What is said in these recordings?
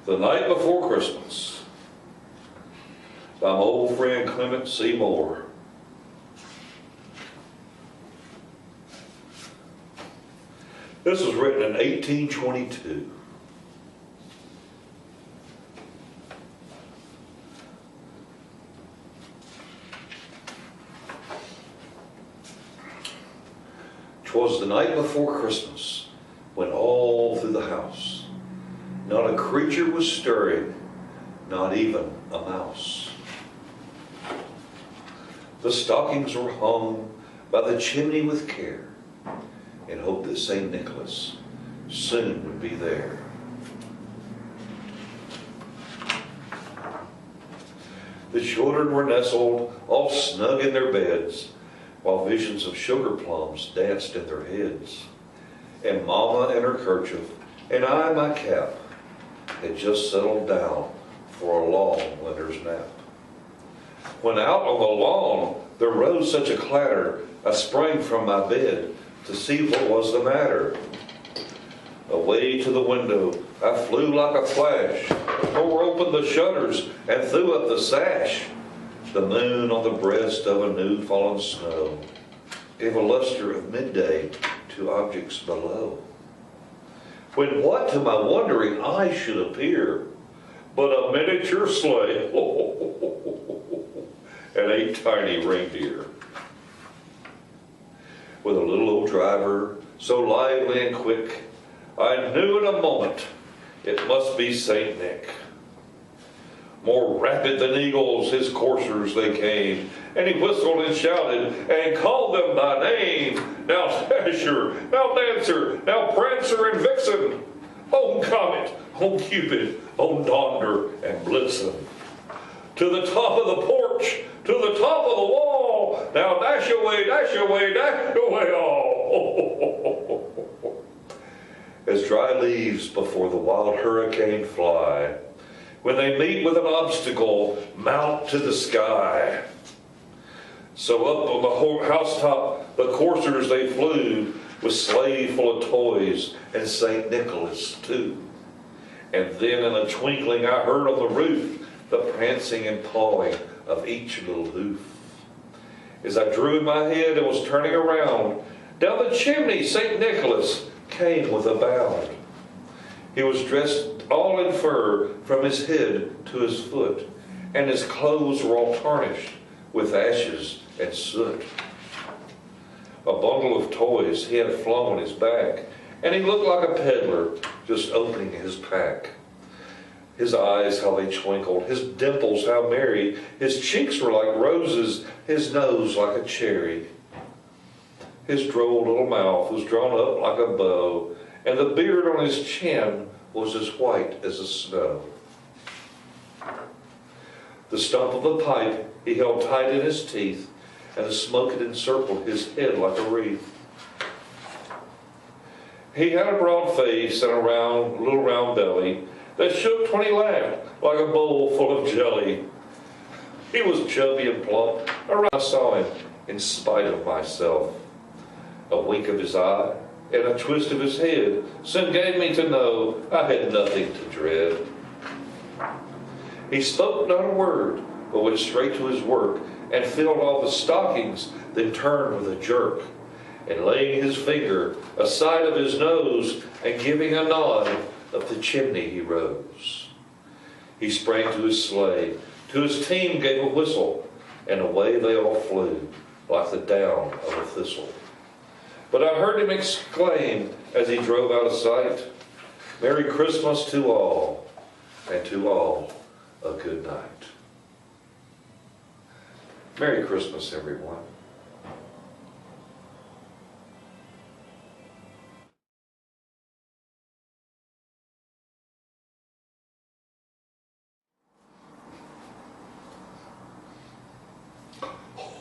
The Night Before Christmas by my old friend Clement C. Moore. This was written in 1822. "'Twas the night before Christmas, when all through the house not a creature was stirring, not even a mouse. The stockings were hung by the chimney with care, in hope that St. Nicholas soon would be there. The children were nestled all snug in their beds, while visions of sugar plums danced in their heads. And Mama in her kerchief, and I my cap, had just settled down for a long winter's nap. When out on the lawn there rose such a clatter, I sprang from my bed to see what was the matter. Away to the window I flew like a flash, tore open the shutters and threw up the sash. The moon on the breast of a new fallen snow gave a luster of midday to objects below. When what to my wondering eyes should appear but a miniature sleigh and 8 tiny reindeer, with a little old driver so lively and quick, I knew in a moment it must be Saint Nick. More rapid than eagles his coursers they came, and he whistled and shouted and called them by name. Now Dasher, now Dancer, now Prancer and Vixen, on Comet, on Cupid, on Donder and Blitzen. To the top of the porch, to the top of the wall, now dash away, dash away, dash away all. As dry leaves before the wild hurricane fly, when they meet with an obstacle, mount to the sky. So up on the housetop, the coursers they flew, with sleigh full of toys, and St. Nicholas too. And then in a twinkling I heard on the roof the prancing and pawing of each little hoof. As I drew in my head and was turning around, down the chimney St. Nicholas came with a bound. He was dressed all in fur from his head to his foot, and his clothes were all tarnished with ashes and soot. A bundle of toys he had flung on his back, and he looked like a peddler just opening his pack. His eyes, how they twinkled, his dimples, how merry, his cheeks were like roses, his nose like a cherry. His droll little mouth was drawn up like a bow, and the beard on his chin was as white as the snow. The stump of the pipe he held tight in his teeth, and the smoke had encircled his head like a wreath. He had a broad face and a little round belly that shook when he laughed like a bowl full of jelly. He was chubby and plump. I saw him in spite of myself. A wink of his eye and a twist of his head soon gave me to know I had nothing to dread. He spoke not a word, but went straight to his work and filled all the stockings, then turned with a jerk, and laying his finger aside of his nose and giving a nod, up the chimney he rose. He sprang to his sleigh, to his team gave a whistle, and away they all flew like the down of a thistle. But I heard him exclaim as he drove out of sight, "Merry Christmas to all, and to all a good night." Merry Christmas, everyone.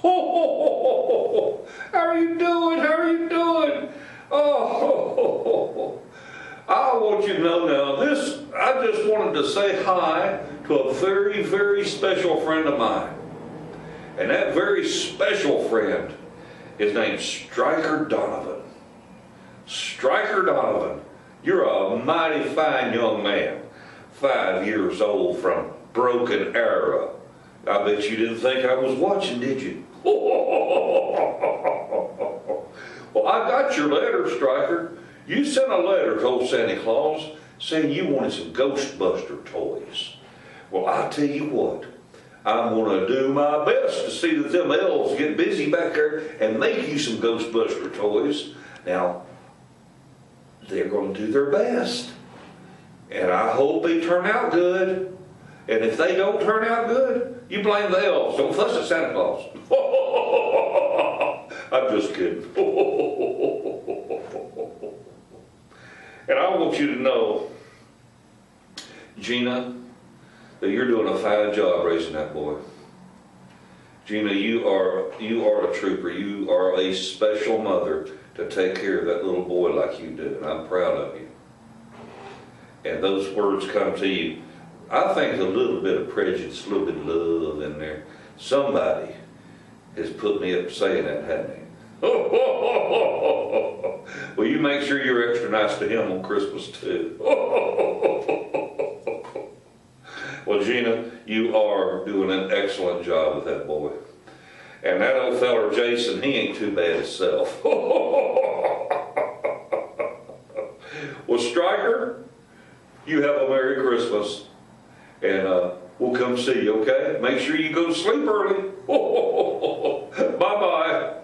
Oh, how are you doing? How are you doing? Oh, I want you to know now, I just wanted to say hi to a very, very special friend of mine. And that very special friend is named Stryker Donovan. Stryker Donovan, you're a mighty fine young man. 5 years old from Broken Arrow. I bet you didn't think I was watching, did you? Well, I got your letter, Stryker. You sent a letter to old Santa Claus saying you wanted some Ghostbuster toys. Well, I tell you what, I'm going to do my best to see that them elves get busy back there and make you some Ghostbuster toys. Now, they're going to do their best. And I hope they turn out good. And if they don't turn out good, you blame the elves. Don't fuss at Santa Claus. I'm just kidding. And I want you to know, Gina, that you're doing a fine job raising that boy. Gina, you are a trooper. You are a special mother to take care of that little boy like you do, and I'm proud of you. And those words come to you. I think a little bit of prejudice, a little bit of love in there. Somebody has put me up saying that, hadn't he? Well, you make sure you're extra nice to him on Christmas too. Well, Gina, you are doing an excellent job with that boy. And that old feller Jason, he ain't too bad himself. Well, Stryker, you have a Merry Christmas. And we'll come see you, okay? Make sure you go to sleep early. Bye-bye.